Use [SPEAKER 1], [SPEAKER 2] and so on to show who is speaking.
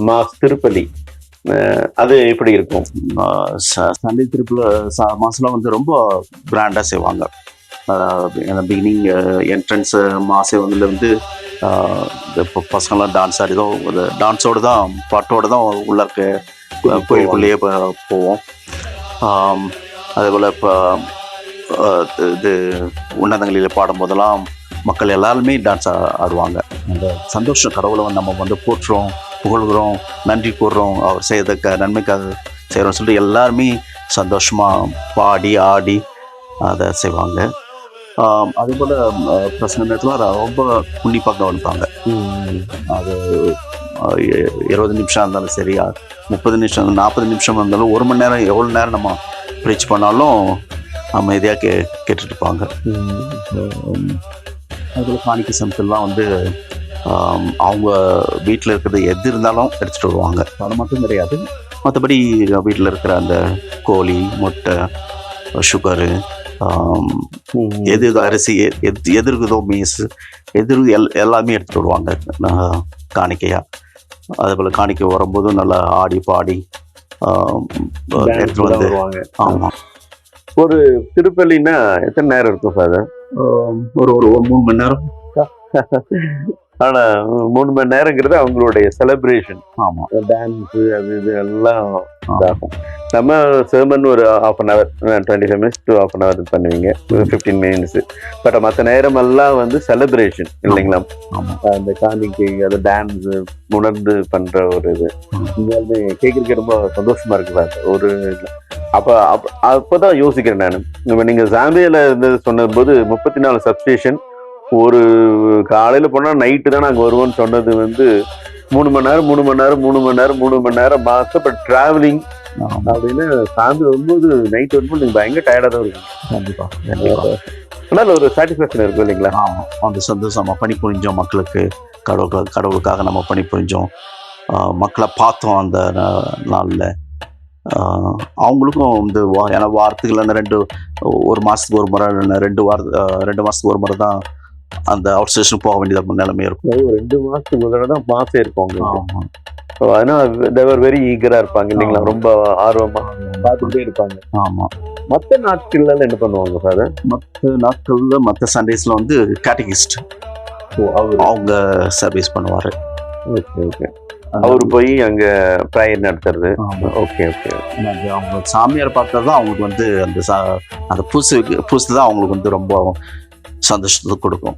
[SPEAKER 1] Mass திருப்பலி அது எப்படி இருக்கும்?
[SPEAKER 2] சண்டே திருப்பில் மாசம்லாம் வந்து ரொம்ப கிராண்டாக செய்வாங்க. பிகினிங் என்ட்ரன்ஸ் மாசே வந்து இப்போ பசங்கள்லாம் டான்ஸ் ஆடிதான் டான்ஸோடு தான் பாட்டோடு தான் உள்ள இருக்க கோயிலுக்குள்ளேயே போவோம். அதே போல் இப்போ இது உன்னதங்களில் பாடும்போதெல்லாம் மக்கள் எல்லாருமே டான்ஸ் ஆடுவாங்க. அந்த சந்தோஷம், கடவுளை வந்து நம்ம வந்து போற்றுறோம், புகழ்கிறோம், நன்றி கூறுறோம், அவர் செய்யறதுக்கு நன்மைக்காக செய்கிறோம்னு சொல்லிட்டு எல்லாருமே சந்தோஷமாக பாடி ஆடி அதை செய்வாங்க. அதே போல் பிரசங்க நேரத்தில் ரொம்ப உன்னிப்பாக கவனிப்பாங்க. அது 20 நிமிஷம் இருந்தாலும் சரி, 30 நிமிஷம் 40 நிமிஷம் இருந்தாலும் 1 மணி நேரம் எவ்வளோ நேரம் நம்ம ப்ரீச் பண்ணாலும் அமைதியாக கேட்டுட்டு இருப்பாங்க. அதில் காணிக்கை சமயத்திலாம் வந்து அவங்க வீட்டில் இருக்கிறது எது இருந்தாலும் எடுத்துகிட்டு வருவாங்க. அது மட்டும் கிடையாது, மற்றபடி வீட்டில் இருக்கிற அந்த கோழி, முட்டை, சுகரு, எது அரிசி எது இருக்குதோ, மீஸ் எது எல்லாமே எடுத்துகிட்டு வருவாங்க காணிக்கையாக. அதே போல் காணிக்கை வரும்போதும் நல்லா ஆடி பாடி எடுத்துகிட்டு வந்து வருவாங்க. ஆமாம்.
[SPEAKER 1] ஒரு திருப்பலின்னா எத்தனை நேரம் இருக்கும் ஃபாதர்?
[SPEAKER 2] ஒரு 3 மணி நேரம்.
[SPEAKER 1] ஆனா 3 மணி நேரங்கிறது அவங்களுடைய செலிப்ரேஷன்.
[SPEAKER 2] ஆமாம்.
[SPEAKER 1] டான்ஸு அது இது எல்லாம் இதாகும். நம்ம செர்மன் ஒரு 1/2 hour 25 minutes to 1/2 hour பண்ணுவீங்க, 15 minutes. பட் மற்ற நேரம் எல்லாம் வந்து செலிப்ரேஷன் இல்லைங்களா? அந்த காணிக்கை, அது டான்ஸு உணர்ந்து பண்ற ஒரு இது இங்க வந்து கேட்கறதுக்கு ரொம்ப சந்தோஷமா இருக்கு. ஒரு அப்பதான் யோசிக்கிறேன் நான். இப்போ நீங்க ஜாம்பியால இருந்து சொன்னபோது 34 சப்ஸ்டேஷன், ஒரு காலையில போனா நைட்டு தான் நாங்கள் வருவோம்னு சொன்னது வந்து 3 மணி நேரம் 3 மணி நேரம் 3 மணி நேரம் 3 மணி நேரம் மாசம். பட் டிராவலிங் அப்படின்னு சாயந்தரம் வரும்போது நைட் வரும்போது நீங்கள் பயங்கர டயர்டாக தான் இருக்கும்.
[SPEAKER 2] கண்டிப்பாக.
[SPEAKER 1] அதனால ஒரு சாட்டிஸ்ஃபேக்ஷன் இருக்கும் இல்லைங்களா?
[SPEAKER 2] ஆமாம். அந்த சந்தோஷம், நம்ம பணி புரிஞ்சோம் மக்களுக்கு, கடவுளுக்காக நம்ம பணி புரிஞ்சோம், மக்களை பார்த்தோம் அந்த நாளில். அவங்களுக்கும் வந்து ஏன்னா வாரத்துக்கு இல்லைன்னா ஒரு மாதத்துக்கு ஒரு முறை, 2 மாதத்துக்கு ஒரு முறை தான் அந்த அவுட் ஸ்டேஷன் போக வேண்டியது நிலைமை இருக்கும்.
[SPEAKER 1] 2 மாதத்துக்கு ஒரு தடவை தான் மாசம் இருக்கும். அதனால வெரி ஈகரா இருப்பாங்க இல்லைங்களா? ரொம்ப ஆர்வமா பார்த்துட்டே இருப்பாங்க.
[SPEAKER 2] ஆமாம்.
[SPEAKER 1] மற்ற நாட்கள்ல என்ன பண்ணுவாங்க ஃபாதர்?
[SPEAKER 2] மற்ற நாட்கள்ல மற்ற சண்டேஸ்ல வந்து கேட்டகிஸ்ட் அவங்க சர்வீஸ் பண்ணுவாரு.
[SPEAKER 1] ஓகே. அவரு போய் அங்க ப்ரேயர் நடத்துறது. ஓகே.
[SPEAKER 2] அவங்க சாமியார் பார்த்தது தான் அவங்களுக்கு வந்து அந்த பூசு தான் அவங்களுக்கு வந்து ரொம்ப சந்தோஷத்தை கொடுக்கும்.